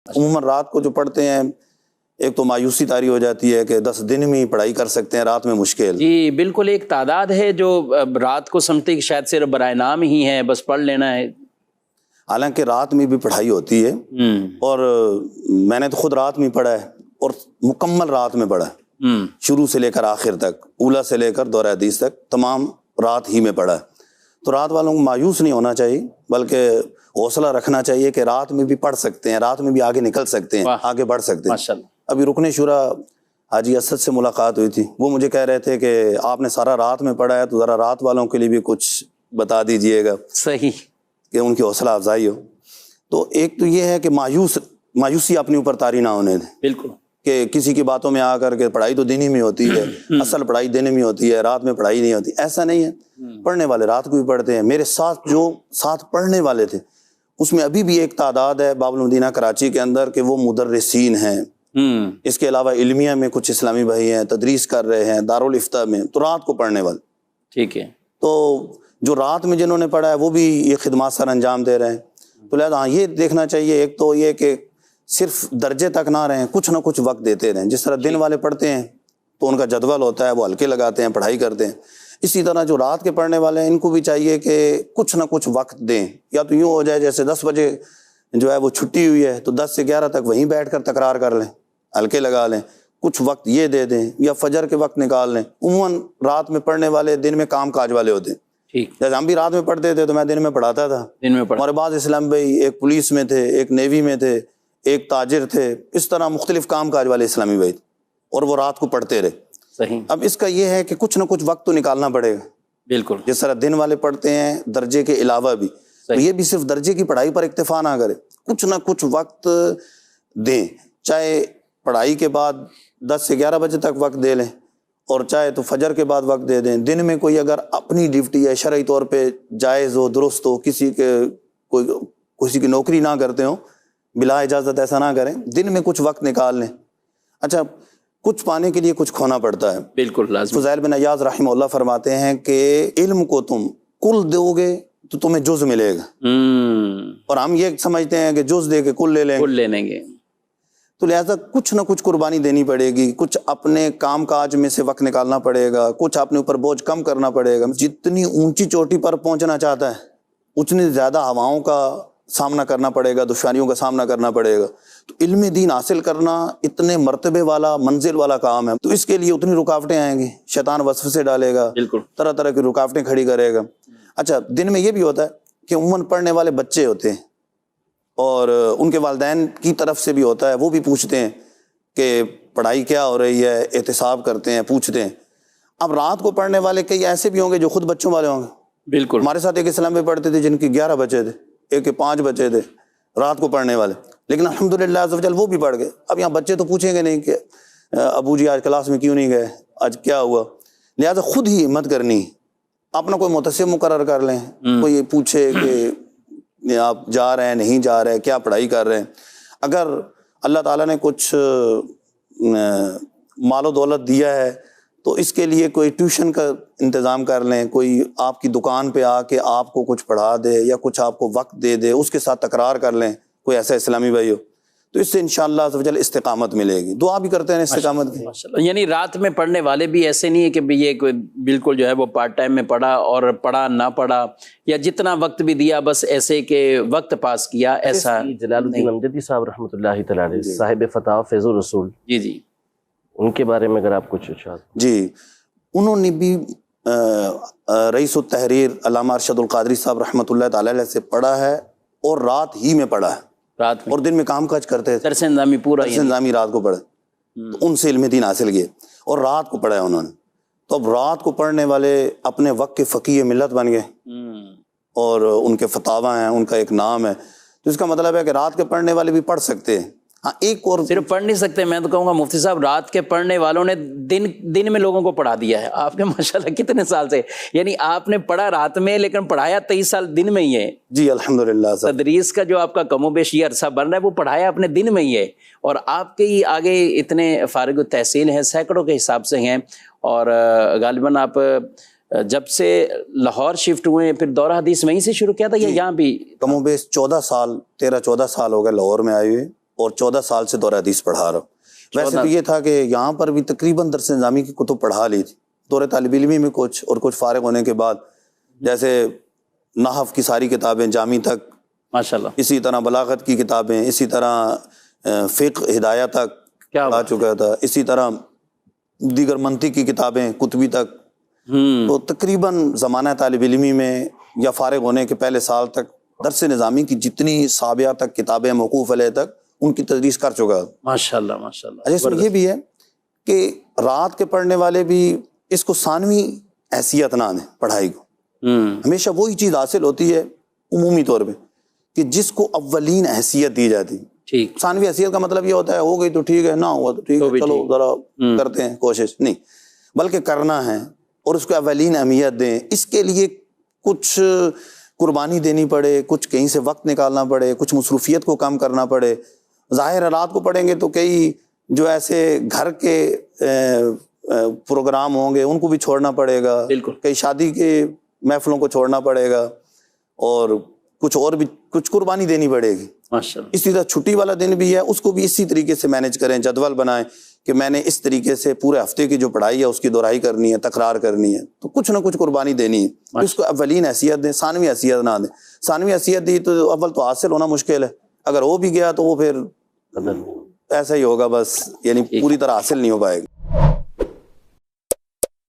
عموماً رات کو جو پڑھتے ہیں ایک تو مایوسی طاری ہو جاتی ہے کہ 10 دن میں ہی پڑھائی کر سکتے ہیں، رات میں مشکل۔ جی بالکل، ایک تعداد ہے جو رات کو سمجھتے کہ شاید صرف برائے نام ہی ہے، بس پڑھ لینا ہے۔ حالانکہ رات میں بھی پڑھائی ہوتی ہے، اور میں نے تو خود رات میں پڑھا ہے، اور مکمل رات میں پڑھا ہے، شروع سے لے کر آخر تک، اولا سے لے کر دورہ حدیث تک تمام رات ہی میں پڑھا ہے۔ تو رات والوں کو مایوس نہیں ہونا چاہیے، بلکہ حوصلہ رکھنا چاہیے کہ رات میں بھی پڑھ سکتے ہیں، رات میں بھی آگے نکل سکتے ہیں، آگے بڑھ سکتے ہیں۔ ماشاءاللہ۔ ابھی رکن شورا حاجی اسد سے ملاقات ہوئی تھی، وہ مجھے کہہ رہے تھے کہ آپ نے سارا رات میں پڑھا ہے تو ذرا رات والوں کے لیے بھی کچھ بتا دیجئے گا، صحیح، کہ ان کی حوصلہ افزائی ہو۔ تو ایک تو یہ ہے کہ مایوسی اپنے اوپر طاری نہ ہونے دیں، بالکل، کہ کسی کی باتوں میں آ کر کے پڑھائی تو دن ہی میں ہوتی ہے، اصل پڑھائی دن میں ہوتی ہے، رات میں پڑھائی نہیں ہوتی، ایسا نہیں ہے۔ پڑھنے والے رات کو بھی پڑھتے ہیں۔ میرے ساتھ جو ساتھ پڑھنے والے تھے اس میں ابھی بھی ایک تعداد ہے باب المدینہ کراچی کے اندر کہ وہ مدرسین ہیں، اس کے علاوہ علمیہ میں کچھ اسلامی بھائی ہیں، تدریس کر رہے ہیں دارالفتہ میں، تو رات کو پڑھنے والے۔ ٹھیک ہے، تو جو رات میں جنہوں نے پڑھا ہے وہ بھی یہ خدمات سر انجام دے رہے ہیں۔ تو لہٰذا یہ دیکھنا چاہیے، ایک تو یہ کہ صرف درجے تک نہ رہیں، کچھ نہ کچھ وقت دیتے رہیں۔ جس طرح دن والے پڑھتے ہیں تو ان کا جدول ہوتا ہے، وہ ہلکے لگاتے ہیں، پڑھائی کرتے ہیں، اسی طرح جو رات کے پڑھنے والے ہیں ان کو بھی چاہیے کہ کچھ نہ کچھ وقت دیں۔ یا تو یوں ہو جائے جیسے 10 بجے جو ہے وہ چھٹی ہوئی ہے تو 10 سے 11 تک وہیں بیٹھ کر تکرار کر لیں، ہلکے لگا لیں، کچھ وقت یہ دے دیں، یا فجر کے وقت نکال لیں۔ عموماً رات میں پڑھنے والے دن میں کام کاج والے ہوتے ہیں، جیسے ہم بھی رات میں پڑھتے تھے تو میں دن میں پڑھاتا تھا۔ ہمارے بعض اسلام بھائی ایک پولیس میں تھے، ایک نیوی میں تھے، ایک تاجر تھے، اس طرح مختلف کام کاج والے اسلامی بھائی، اور وہ رات کو پڑھتے رہے۔ صحیح۔ اب اس کا یہ ہے کہ کچھ نہ کچھ وقت تو نکالنا پڑے گا، بالکل، جس طرح دن والے پڑھتے ہیں درجے کے علاوہ بھی، تو یہ بھی صرف درجے کی پڑھائی پر اکتفا نہ کرے، کچھ نہ کچھ وقت دیں، چاہے پڑھائی کے بعد 10 سے 11 بجے تک وقت دے لیں، اور چاہے تو فجر کے بعد وقت دے دیں۔ دن میں کوئی اگر اپنی ڈیوٹی ہے شرعی طور پہ جائز ہو، درست ہو، کسی کی نوکری نہ کرتے ہوں، بلا اجازت ایسا نہ کریں، دن میں کچھ وقت نکال لیں۔ اچھا، کچھ پانے کے لیے کچھ کھونا پڑتا ہے، بالکل لازم۔ فضیل بن عیاض رحمہ اللہ فرماتے ہیں کہ علم کو تم کل دو گے تو تمہیں جز ملے گا، اور ہم یہ سمجھتے ہیں کہ جز دے کے کل لے لیں گے، تو لہٰذا کچھ نہ کچھ قربانی دینی پڑے گی، کچھ اپنے کام کاج میں سے وقت نکالنا پڑے گا، کچھ اپنے اوپر بوجھ کم کرنا پڑے گا۔ جتنی اونچی چوٹی پر پہنچنا چاہتا ہے اتنی زیادہ ہواؤں کا سامنا کرنا پڑے گا، دشواریوں کا سامنا کرنا پڑے گا۔ تو علم دین حاصل کرنا اتنے مرتبے والا، منزل والا کام ہے، تو اس کے لیے اتنی رکاوٹیں آئیں گی، شیطان وسوسے ڈالے گا، طرح طرح کی رکاوٹیں کھڑی کرے گا۔ اچھا، دن میں یہ بھی ہوتا ہے کہ عموماً پڑھنے والے بچے ہوتے ہیں، اور ان کے والدین کی طرف سے بھی ہوتا ہے، وہ بھی پوچھتے ہیں کہ پڑھائی کیا ہو رہی ہے، احتساب کرتے ہیں، پوچھتے ہیں۔ اب رات کو پڑھنے والے کئی ایسے بھی ہوں گے جو خود بچوں والے ہوں گے۔ بالکل، ہمارے ساتھ ایک اسلام میں پڑھتے تھے جن کی 11 بچے تھے، ایک کے 5 بچے تھے رات کو پڑھنے والے، لیکن الحمدللہ عز و جل وہ بھی پڑھ گئے۔ اب یہاں بچے تو پوچھیں گے نہیں کہ ابو جی آج کلاس میں کیوں نہیں گئے، آج کیا ہوا، لہٰذا خود ہی ہمت کرنی، اپنا کوئی متصب مقرر کر لیں، کوئی یہ پوچھے کہ آپ جا رہے ہیں نہیں جا رہے، کیا پڑھائی کر رہے ہیں۔ اگر اللہ تعالیٰ نے کچھ مال و دولت دیا ہے تو اس کے لیے کوئی ٹیوشن کا انتظام کر لیں، کوئی آپ کی دکان پہ آ کے آپ کو کچھ پڑھا دے یا کچھ آپ کو وقت دے دے، اس کے ساتھ تکرار کر لیں، کوئی ایسا اسلامی بھائی ہو، تو اس سے انشاءاللہ عز و جل استقامت ملے گی۔ دعا بھی کرتے ہیں استقامت کی۔ یعنی رات میں پڑھنے والے بھی ایسے نہیں ہے کہ یہ کوئی بالکل جو ہے وہ پارٹ ٹائم میں پڑھا اور پڑھا نہ پڑھا، یا جتنا وقت بھی دیا بس ایسے کہ وقت پاس کیا، ایسا۔ جلال الدین امجدی صاحب رحمۃ اللہ تعالی علیہ، صاحب فتاوی فیض الرسول، جی ان کے بارے میں اگر آپ کچھ ارشاد۔ جی، انہوں نے بھی رئیس التحریر علامہ ارشد القادری صاحب رحمۃ اللہ تعالی علیہ سے پڑھا ہے، اور رات ہی میں پڑھا ہے، رات میں، اور دن میں کام کاج کرتے تھے، درس نظامی پورا، درس نظامی رات کو پڑھے، تو ان سے علم دین حاصل کیے، اور رات کو پڑھا ہے انہوں نے۔ تو اب رات کو پڑھنے والے اپنے وقت کے فقیہ ملت بن گئے، اور ان کے فتاوی ہیں، ان کا ایک نام ہے، تو اس کا مطلب ہے کہ رات کے پڑھنے والے بھی پڑھ سکتے ہیں۔ ہاں، ایک اور صرف پڑھ نہیں سکتے، میں تو کہوں گا مفتی صاحب رات کے پڑھنے والوں نے دن میں لوگوں کو پڑھا دیا ہے۔ آپ نے ماشاءاللہ کتنے سال سے، یعنی آپ نے پڑھا رات میں لیکن پڑھایا 23 سال دن میں ہی ہے۔ جی الحمدللہ، تدریس کا جو آپ کا کم و بیش یہ عرصہ بن رہا ہے وہ پڑھایا اپنے دن میں ہی ہے، اور آپ کے ہی آگے اتنے فارغ التحصیل ہیں، سینکڑوں کے حساب سے ہیں، اور غالباً آپ جب سے لاہور شفٹ ہوئے پھر دورہ حدیث وہیں سے شروع کیا تھا یا یہاں بھی؟ کم و بیش 14 سال 13-14 سال ہو گئے لاہور میں آئے ہوئے، اور 14 سال سے دورہ حدیث پڑھا رہا ہوں. ویسے تو یہ تھا کہ یہاں پر بھی تقریباً درس نظامی کی کتب پڑھا لی تھی دورہ طالب علمی میں کچھ، اور کچھ فارغ ہونے کے بعد جیسے نحو کی ساری کتابیں جامع تک ماشاءاللہ، اسی طرح بلاغت کی کتابیں، اسی طرح فقہ ہدایہ تک پڑھا چکا تھا، اسی طرح دیگر منطق کی کتابیں کتبی تک. تو تقریباً زمانہ طالب علمی میں یا فارغ ہونے کے پہلے سال تک درس نظامی کی جتنی سابعہ تک کتابیں موقوف علیہ تک ان کی تدریس کر چکا. ماشاءاللہ ماشاءاللہ. اچھا، اس میں یہ بھی ہے کہ رات کے پڑھنے والے بھی اس کو ثانوی حیثیت نہ دیں پڑھائی کو. ہمیشہ وہی چیز حاصل ہوتی ہے عمومی طور پہ کہ جس کو اولین حیثیت دی جاتی. ٹھیک، ثانوی حیثیت کا مطلب یہ ہوتا ہے ہو گئی تو ٹھیک ہے، نہ ہوا تو ٹھیک ہے، چلو ذرا کرتے ہیں کوشش، نہیں، بلکہ کرنا ہے اور اس کو اولین اہمیت دیں. اس کے لیے کچھ قربانی دینی پڑے، کچھ کہیں سے وقت نکالنا پڑے، کچھ مصروفیت کو کم کرنا پڑے. ظاہر ہے رات کو پڑھیں گے تو کئی جو ایسے گھر کے پروگرام ہوں گے ان کو بھی چھوڑنا پڑے گا، بالکل، کئی شادی کے محفلوں کو چھوڑنا پڑے گا، اور کچھ اور بھی کچھ قربانی دینی پڑے گی. ماشاءاللہ. اسی طرح چھٹی والا دن بھی ہے، اس کو بھی اسی طریقے سے مینیج کریں، جدول بنائیں کہ میں نے اس طریقے سے پورے ہفتے کی جو پڑھائی ہے اس کی دہرائی کرنی ہے، تکرار کرنی ہے، تو کچھ نہ کچھ قربانی دینی ہے. اس کو اولین حیثیت دیں، ثانوی حیثیت نہ دیں. ثانوی حیثیت دی تو اول تو حاصل ہونا مشکل ہے، اگر وہ بھی گیا تو وہ پھر ایسا ہی ہوگا بس، یعنی پوری طرح حاصل نہیں ہو پائے گا.